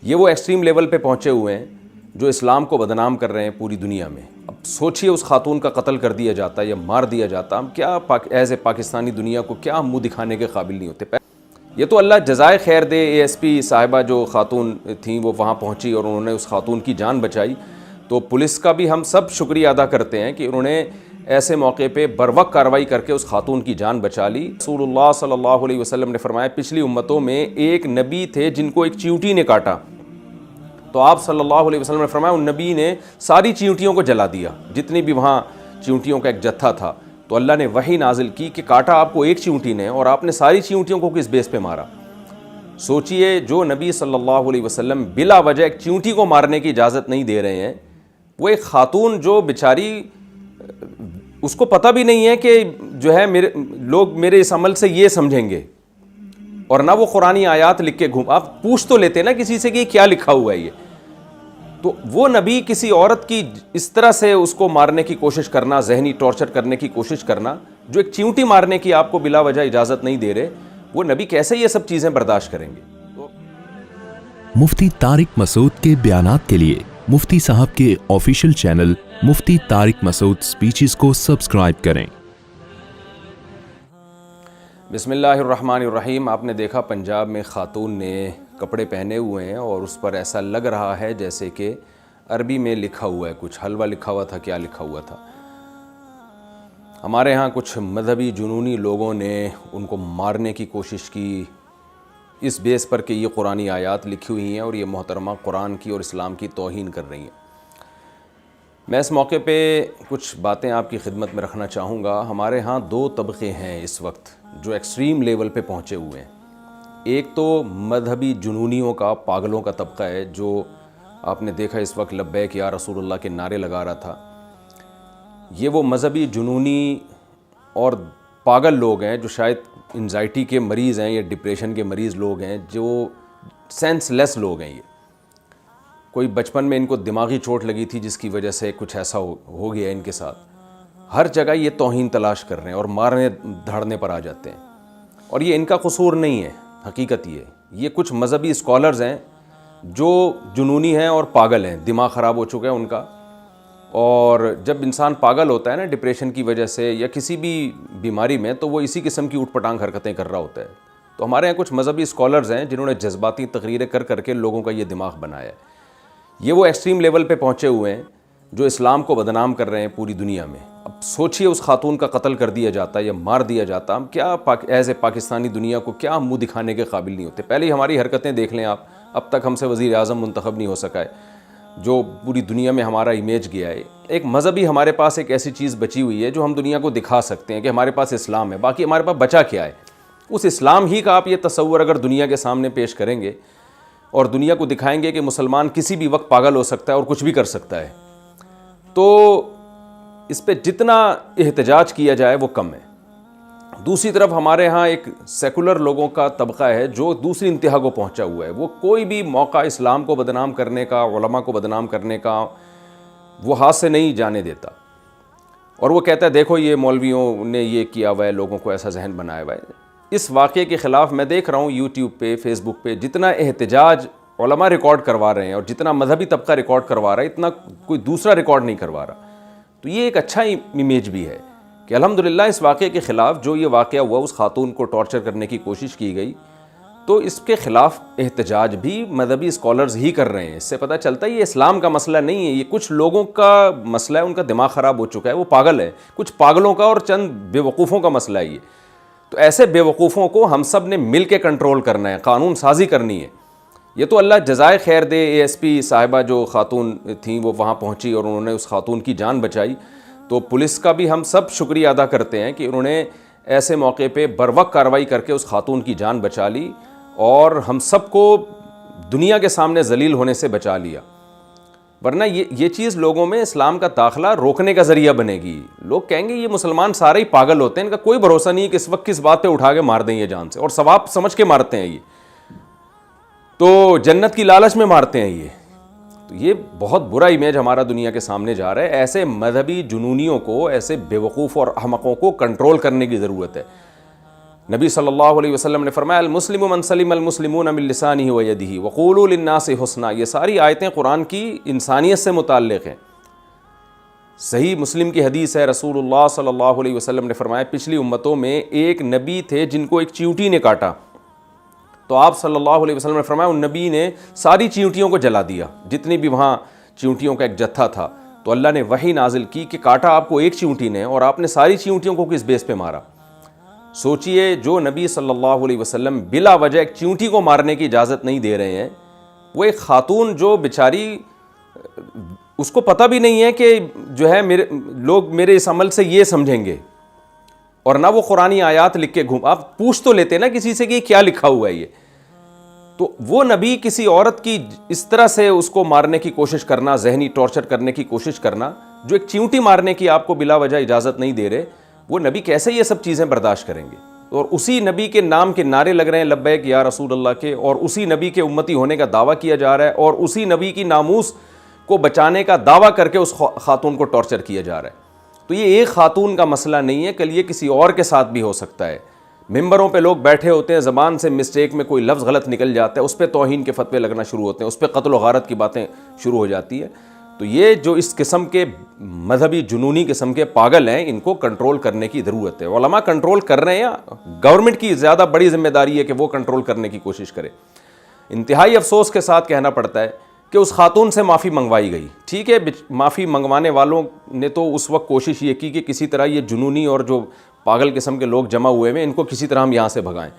یہ وہ extreme level پہ پہنچے ہوئے ہیں جو اسلام کو بدنام کر رہے ہیں پوری دنیا میں. اب سوچئے اس خاتون کا قتل کر دیا جاتا یا مار دیا جاتا, ہم کیا ایز اے پاکستانی دنیا کو کیا منہ دکھانے کے قابل نہیں ہوتے. یہ تو اللہ جزائے خیر دے, اے ایس پی صاحبہ جو خاتون تھیں وہ وہاں پہنچی اور انہوں نے اس خاتون کی جان بچائی, تو پولیس کا بھی ہم سب شکریہ ادا کرتے ہیں کہ انہوں نے ایسے موقع پہ بروقت کارروائی کر کے اس خاتون کی جان بچا لی. رسول اللہ صلی اللہ علیہ وسلم نے فرمایا پچھلی امتوں میں ایک نبی تھے جن کو ایک چیونٹی نے کاٹا, تو آپ صلی اللہ علیہ وسلم نے فرمایا ان نبی نے ساری چیونٹیوں کو جلا دیا, جتنی بھی وہاں چیونٹیوں کا ایک جتھا تھا. تو اللہ نے وحی نازل کی کہ کاٹا آپ کو ایک چیونٹی نے اور آپ نے ساری چیونٹیوں کو کس بیس پہ مارا. سوچئے جو نبی صلی اللہ علیہ وسلم بلا وجہ ایک چیونٹی کو مارنے کی اجازت نہیں دے رہے ہیں, وہ ایک خاتون جو بیچاری اس کو پتہ بھی نہیں ہے کہ جو ہے لوگ میرے اس عمل سے یہ سمجھیں گے, اور نہ وہ قرآنی آیات لکھ کے آپ پوچھ تو لیتے نا کسی سے کہ کیا لکھا ہوا ہے یہ. تو وہ نبی کسی عورت کی اس طرح سے اس کو مارنے کی کوشش کرنا, ذہنی ٹارچر کرنے کی کوشش کرنا, جو ایک چیونٹی مارنے کی آپ کو بلا وجہ اجازت نہیں دے رہے, وہ نبی کیسے یہ سب چیزیں برداشت کریں گے. مفتی طارق مسعود کے بیانات کے لیے مفتی صاحب کے آفیشیل چینل مفتی طارق مسعود سپیچز کو سبسکرائب کریں. بسم اللہ الرحمن الرحیم. آپ نے دیکھا پنجاب میں خاتون نے کپڑے پہنے ہوئے ہیں اور اس پر ایسا لگ رہا ہے جیسے کہ عربی میں لکھا ہوا ہے, کچھ حلوہ لکھا ہوا تھا, کیا لکھا ہوا تھا. ہمارے ہاں کچھ مذہبی جنونی لوگوں نے ان کو مارنے کی کوشش کی اس بیس پر کہ یہ قرآنی آیات لکھی ہوئی ہیں اور یہ محترمہ قرآن کی اور اسلام کی توہین کر رہی ہیں. میں اس موقع پہ کچھ باتیں آپ کی خدمت میں رکھنا چاہوں گا. ہمارے ہاں دو طبقے ہیں اس وقت جو ایکسٹریم لیول پہ پہنچے ہوئے ہیں. ایک تو مذہبی جنونیوں کا, پاگلوں کا طبقہ ہے جو آپ نے دیکھا اس وقت لبیک یا رسول اللہ کے نعرے لگا رہا تھا. یہ وہ مذہبی جنونی اور پاگل لوگ ہیں جو شاید انزائٹی کے مریض ہیں یا ڈپریشن کے مریض لوگ ہیں, جو سینس لیس لوگ ہیں. یہ کوئی بچپن میں ان کو دماغی چوٹ لگی تھی جس کی وجہ سے کچھ ایسا ہو گیا ان کے ساتھ. ہر جگہ یہ توہین تلاش کر رہے ہیں اور مارنے دھاڑنے پر آ جاتے ہیں, اور یہ ان کا قصور نہیں ہے. حقیقت یہ کچھ مذہبی اسکالرز ہیں جو جنونی ہیں اور پاگل ہیں, دماغ خراب ہو چکا ہے ان کا. اور جب انسان پاگل ہوتا ہے نا ڈپریشن کی وجہ سے یا کسی بھی بیماری میں, تو وہ اسی قسم کی اوٹ پٹانگ حرکتیں کر رہا ہوتا ہے. تو ہمارے یہاں کچھ مذہبی اسکالرز ہیں جنہوں نے جذباتی تقریریں کر کے لوگوں کا یہ دماغ بنایا ہے. یہ وہ ایکسٹریم لیول پہ پہنچے ہوئے ہیں جو اسلام کو بدنام کر رہے ہیں پوری دنیا میں. اب سوچئے اس خاتون کا قتل کر دیا جاتا یا مار دیا جاتا, ہم کیا ایز اے پاکستانی دنیا کو کیا منہ دکھانے کے قابل نہیں ہوتے. پہلے ہی ہماری حرکتیں دیکھ لیں آپ, اب تک ہم سے وزیر اعظم منتخب نہیں ہو سکا ہے, جو پوری دنیا میں ہمارا امیج گیا ہے. ایک مذہبی ہمارے پاس ایک ایسی چیز بچی ہوئی ہے جو ہم دنیا کو دکھا سکتے ہیں کہ ہمارے پاس اسلام ہے, باقی ہمارے پاس بچا کیا ہے. اس اسلام ہی کا آپ یہ تصور اگر دنیا کے سامنے پیش کریں گے اور دنیا کو دکھائیں گے کہ مسلمان کسی بھی وقت پاگل ہو سکتا ہے اور کچھ بھی کر سکتا ہے, تو اس پہ جتنا احتجاج کیا جائے وہ کم ہے. دوسری طرف ہمارے ہاں ایک سیکولر لوگوں کا طبقہ ہے جو دوسری انتہا کو پہنچا ہوا ہے. وہ کوئی بھی موقع اسلام کو بدنام کرنے کا, علماء کو بدنام کرنے کا وہ ہاتھ سے نہیں جانے دیتا, اور وہ کہتا ہے دیکھو یہ مولویوں نے یہ کیا ہوا ہے, لوگوں کو ایسا ذہن بنایا ہوا ہے. اس واقعے کے خلاف میں دیکھ رہا ہوں یوٹیوب پہ, فیس بک پہ جتنا احتجاج علماء ریکارڈ کروا رہے ہیں اور جتنا مذہبی طبقہ ریکارڈ کروا رہا ہے, اتنا کوئی دوسرا ریکارڈ نہیں کروا رہا. تو یہ ایک اچھا امیج بھی ہے کہ الحمدللہ اس واقعے کے خلاف جو یہ واقعہ ہوا, اس خاتون کو ٹارچر کرنے کی کوشش کی گئی, تو اس کے خلاف احتجاج بھی مذہبی اسکالرز ہی کر رہے ہیں. اس سے پتہ چلتا ہے یہ اسلام کا مسئلہ نہیں ہے, یہ کچھ لوگوں کا مسئلہ ہے, ان کا دماغ خراب ہو چکا ہے, وہ پاگل ہے. کچھ پاگلوں کا اور چند بے وقوفوں کا مسئلہ ہے یہ. تو ایسے بے وقوفوں کو ہم سب نے مل کے کنٹرول کرنا ہے, قانون سازی کرنی ہے. یہ تو اللہ جزائے خیر دے, اے ایس پی صاحبہ جو خاتون تھیں وہ وہاں پہنچی اور انہوں نے اس خاتون کی جان بچائی. تو پولیس کا بھی ہم سب شکریہ ادا کرتے ہیں کہ انہوں نے ایسے موقع پہ بروقت کارروائی کر کے اس خاتون کی جان بچا لی اور ہم سب کو دنیا کے سامنے ذلیل ہونے سے بچا لیا. ورنہ یہ چیز لوگوں میں اسلام کا داخلہ روکنے کا ذریعہ بنے گی. لوگ کہیں گے یہ مسلمان سارے ہی پاگل ہوتے ہیں, ان کا کوئی بھروسہ نہیں کہ اس وقت کس بات پہ اٹھا کے مار دیں یہ جان سے, اور ثواب سمجھ کے مارتے ہیں, یہ تو جنت کی لالچ میں مارتے ہیں. تو یہ بہت برا امیج ہمارا دنیا کے سامنے جا رہا ہے. ایسے مذہبی جنونیوں کو, ایسے بے وقوف اور احمقوں کو کنٹرول کرنے کی ضرورت ہے. نبی صلی اللہ علیہ وسلم نے فرمایا المسلم من سلم المسلمون من لسانہ و یدہ وقولوا للناس حسنا. یہ ساری آیتیں قرآن کی انسانیت سے متعلق ہیں. صحیح مسلم کی حدیث ہے, رسول اللہ صلی اللہ علیہ وسلم نے فرمایا پچھلی امتوں میں ایک نبی تھے جن کو ایک چیونٹی نے کاٹا, تو آپ صلی اللہ علیہ وسلم نے فرمایا ان نبی نے ساری چیونٹیوں کو جلا دیا, جتنی بھی وہاں چیونٹیوں کا ایک جتھا تھا. تو اللہ نے وحی نازل کی کہ کاٹا آپ کو ایک چیونٹی نے اور آپ نے ساری چیونٹیوں کو کس بیس پہ مارا. سوچئے جو نبی صلی اللہ علیہ وسلم بلا وجہ ایک چیونٹی کو مارنے کی اجازت نہیں دے رہے ہیں, وہ ایک خاتون جو بیچاری اس کو پتہ بھی نہیں ہے کہ جو ہے لوگ میرے اس عمل سے یہ سمجھیں گے, اور نہ وہ قرآنی آیات لکھ کے آپ پوچھ تو لیتے نا کسی سے کہ یہ کیا لکھا ہوا ہے یہ. تو وہ نبی کسی عورت کی اس طرح سے اس کو مارنے کی کوشش کرنا, ذہنی ٹارچر کرنے کی کوشش کرنا, جو ایک چیونٹی مارنے کی آپ کو بلا وجہ اجازت نہیں دے رہے, وہ نبی کیسے یہ سب چیزیں برداشت کریں گے؟ اور اسی نبی کے نام کے نعرے لگ رہے ہیں لبیک یا رسول اللہ کے, اور اسی نبی کے امتی ہونے کا دعویٰ کیا جا رہا ہے, اور اسی نبی کی ناموس کو بچانے کا دعویٰ کر کے اس خاتون کو ٹارچر کیا جا رہا ہے. تو یہ ایک خاتون کا مسئلہ نہیں ہے, کل یہ کسی اور کے ساتھ بھی ہو سکتا ہے. ممبروں پہ لوگ بیٹھے ہوتے ہیں, زبان سے مسٹیک میں کوئی لفظ غلط نکل جاتا ہے, اس پہ توہین کے فتوے لگنا شروع ہوتے ہیں, اس پہ قتل و غارت کی باتیں شروع ہو جاتی ہے. تو یہ جو اس قسم کے مذہبی جنونی قسم کے پاگل ہیں, ان کو کنٹرول کرنے کی ضرورت ہے. علماء کنٹرول کر رہے ہیں, گورنمنٹ کی زیادہ بڑی ذمہ داری ہے کہ وہ کنٹرول کرنے کی کوشش کرے. انتہائی افسوس کے ساتھ کہنا پڑتا ہے کہ اس خاتون سے معافی منگوائی گئی. ٹھیک ہے, معافی منگوانے والوں نے تو اس وقت کوشش یہ کی کہ کسی طرح یہ جنونی اور جو پاگل قسم کے لوگ جمع ہوئے ہیں ان کو کسی طرح ہم یہاں سے بھگائیں.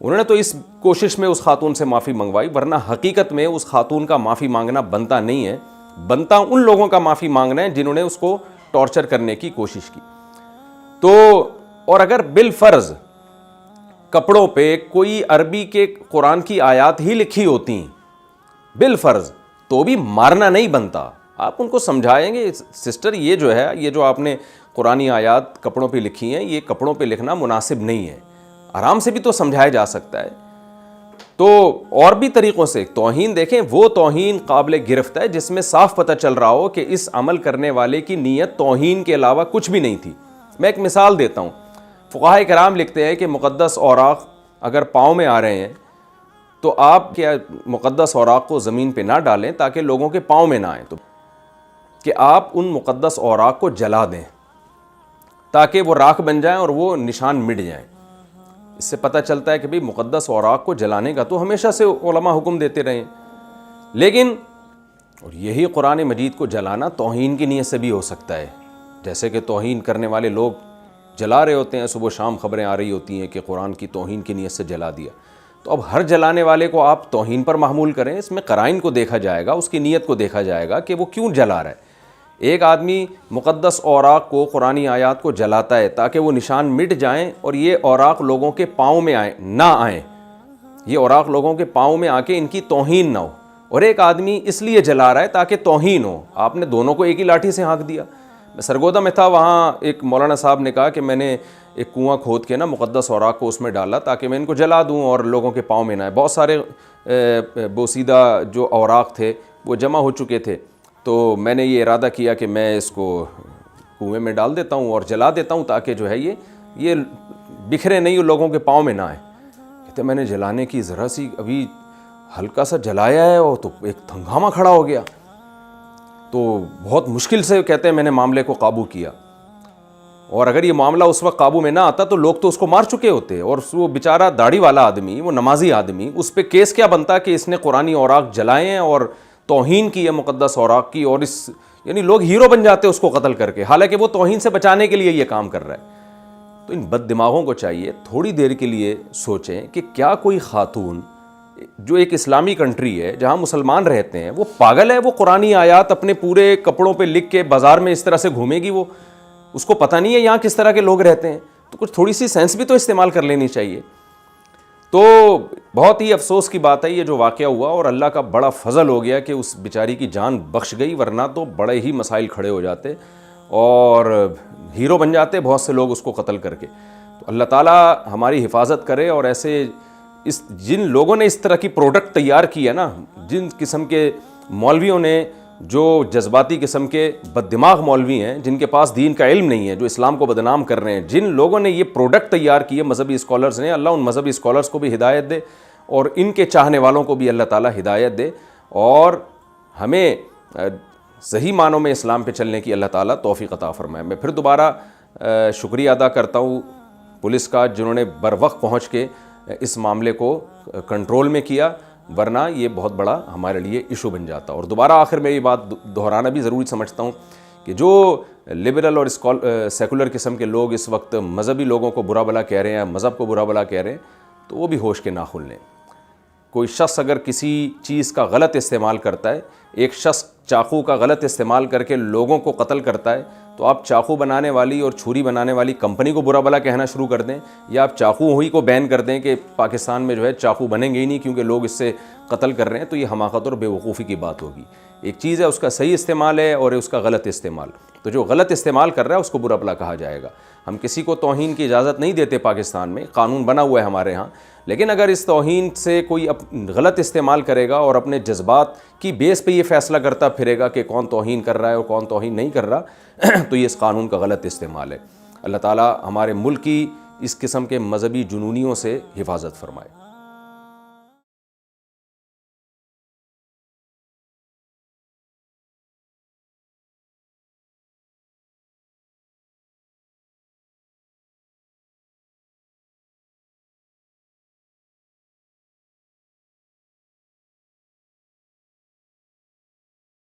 انہوں نے تو اس کوشش میں اس خاتون سے معافی منگوائی, ورنہ حقیقت میں اس خاتون کا معافی مانگنا بنتا نہیں ہے. بنتا ان لوگوں کا معافی مانگنا ہے جنہوں نے اس کو ٹارچر کرنے کی کوشش کی. تو اور اگر بالفرض کپڑوں پہ کوئی عربی کے قرآن کی آیات ہی لکھی ہوتی بالفرض, تو بھی مارنا نہیں بنتا. آپ ان کو سمجھائیں گے سسٹر یہ جو ہے, یہ جو آپ نے قرآنی آیات کپڑوں پہ لکھی ہیں, یہ کپڑوں پہ لکھنا مناسب نہیں ہے. آرام سے بھی تو سمجھایا جا سکتا ہے. تو اور بھی طریقوں سے توہین دیکھیں, وہ توہین قابل گرفت ہے جس میں صاف پتہ چل رہا ہو کہ اس عمل کرنے والے کی نیت توہین کے علاوہ کچھ بھی نہیں تھی. میں ایک مثال دیتا ہوں. فقہاء کرام لکھتے ہیں کہ مقدس اوراق اگر پاؤں میں آ رہے ہیں تو آپ کیا مقدس اوراق کو زمین پہ نہ ڈالیں تاکہ لوگوں کے پاؤں میں نہ آئیں, تو کہ آپ ان مقدس اوراق کو جلا دیں تاکہ وہ راکھ بن جائیں اور وہ نشان مٹ جائیں. اس سے پتہ چلتا ہے کہ بھئی مقدس اوراق کو جلانے کا تو ہمیشہ سے علماء حکم دیتے رہے ہیں, لیکن اور یہی قرآن مجید کو جلانا توہین کی نیت سے بھی ہو سکتا ہے. جیسے کہ توہین کرنے والے لوگ جلا رہے ہوتے ہیں, صبح شام خبریں آ رہی ہوتی ہیں کہ قرآن کی توہین کی نیت سے جلا دیا. تو اب ہر جلانے والے کو آپ توہین پر محمول کریں, اس میں قرائن کو دیکھا جائے گا, اس کی نیت کو دیکھا جائے گا کہ وہ کیوں جلا رہا ہے. ایک آدمی مقدس اوراق کو, قرآنی آیات کو جلاتا ہے تاکہ وہ نشان مٹ جائیں اور یہ اوراق لوگوں کے پاؤں میں نہ آئیں, یہ اوراق لوگوں کے پاؤں میں آ کے ان کی توہین نہ ہو. اور ایک آدمی اس لیے جلا رہا ہے تاکہ توہین ہو. آپ نے دونوں کو ایک ہی لاٹھی سے ہانک دیا. میں سرگودا میں تھا, وہاں ایک مولانا صاحب نے کہا کہ میں نے ایک کنواں کھود کے نا مقدس اوراق کو اس میں ڈالا تاکہ میں ان کو جلا دوں اور لوگوں کے پاؤں میں نہ آئے. بہت سارے بوسیدہ جو اوراق تھے وہ جمع ہو چکے تھے, تو میں نے یہ ارادہ کیا کہ میں اس کو کنویں میں ڈال دیتا ہوں اور جلا دیتا ہوں تاکہ جو ہے یہ بکھرے نہیں, لوگوں کے پاؤں میں نہ آئے. کہتے میں نے جلانے کی ذرا سی ابھی ہلکا سا جلایا ہے اور تو ایک ہنگامہ کھڑا ہو گیا. تو بہت مشکل سے کہتے ہیں میں نے معاملے کو قابو کیا, اور اگر یہ معاملہ اس وقت قابو میں نہ آتا تو لوگ تو اس کو مار چکے ہوتے, اور وہ بیچارہ داڑھی والا آدمی, وہ نمازی آدمی, اس پہ کیس کیا بنتا کہ اس نے قرآنی اوراق جلائے ہیں اور توہین کی ہے مقدس اوراق کی, اور اس یعنی لوگ ہیرو بن جاتے اس کو قتل کر کے, حالانکہ وہ توہین سے بچانے کے لیے یہ کام کر رہا ہے. تو ان بد دماغوں کو چاہیے تھوڑی دیر کے لیے سوچیں کہ کیا کوئی خاتون جو ایک اسلامی کنٹری ہے جہاں مسلمان رہتے ہیں وہ پاگل ہے؟ وہ قرآنی آیات اپنے پورے کپڑوں پہ لکھ کے بازار میں اس طرح سے گھومے گی؟ وہ اس کو پتہ نہیں ہے یہاں کس طرح کے لوگ رہتے ہیں؟ تو کچھ تھوڑی سی سینس بھی تو استعمال کر لینی چاہیے. تو بہت ہی افسوس کی بات ہے یہ جو واقعہ ہوا, اور اللہ کا بڑا فضل ہو گیا کہ اس بیچاری کی جان بخش گئی, ورنہ تو بڑے ہی مسائل کھڑے ہو جاتے اور ہیرو بن جاتے بہت سے لوگ اس کو قتل کر کے. تو اللہ تعالیٰ ہماری حفاظت کرے, اور ایسے جن لوگوں نے اس طرح کی پروڈکٹ تیار کی ہے نا, جن قسم کے مولویوں نے جو جذباتی قسم کے بد دماغ مولوی ہیں جن کے پاس دین کا علم نہیں ہے, جو اسلام کو بدنام کر رہے ہیں, جن لوگوں نے یہ پروڈکٹ تیار کیے مذہبی اسکالرز نے, اللہ ان مذہبی اسکالرز کو بھی ہدایت دے اور ان کے چاہنے والوں کو بھی اللہ تعالیٰ ہدایت دے, اور ہمیں صحیح معنوں میں اسلام پہ چلنے کی اللہ تعالیٰ توفیق عطا فرمائے. میں پھر دوبارہ شکریہ ادا کرتا ہوں پولیس کا, جنہوں نے بر وقت پہنچ کے اس معاملے کو کنٹرول میں کیا, ورنہ یہ بہت بڑا ہمارے لیے ایشو بن جاتا. اور دوبارہ آخر میں یہ بات دہرانا بھی ضروری سمجھتا ہوں کہ جو لبرل اور سیکولر قسم کے لوگ اس وقت مذہبی لوگوں کو برا بھلا کہہ رہے ہیں, مذہب کو برا بھلا کہہ رہے ہیں, تو وہ بھی ہوش کے ناخن لیں. کوئی شخص اگر کسی چیز کا غلط استعمال کرتا ہے, ایک شخص چاقو کا غلط استعمال کر کے لوگوں کو قتل کرتا ہے, تو آپ چاقو بنانے والی اور چھری بنانے والی کمپنی کو برا بھلا کہنا شروع کر دیں, یا آپ چاقو ہوئی کو بین کر دیں کہ پاکستان میں جو ہے چاقو بنیں گے ہی نہیں کیونکہ لوگ اس سے قتل کر رہے ہیں, تو یہ حماقت اور بے وقوفی کی بات ہوگی. ایک چیز ہے اس کا صحیح استعمال ہے اور اس کا غلط استعمال, تو جو غلط استعمال کر رہا ہے اس کو برا بھلا کہا جائے گا. ہم کسی کو توہین کی اجازت نہیں دیتے, پاکستان میں قانون بنا ہوا ہے ہمارے ہاں, لیکن اگر اس توہین سے کوئی غلط استعمال کرے گا اور اپنے جذبات کی بیس پہ یہ فیصلہ کرتا پھرے گا کہ کون توہین کر رہا ہے اور کون توہین نہیں کر رہا, تو یہ اس قانون کا غلط استعمال ہے. اللہ تعالیٰ ہمارے ملک کی اس قسم کے مذہبی جنونیوں سے حفاظت فرمائے.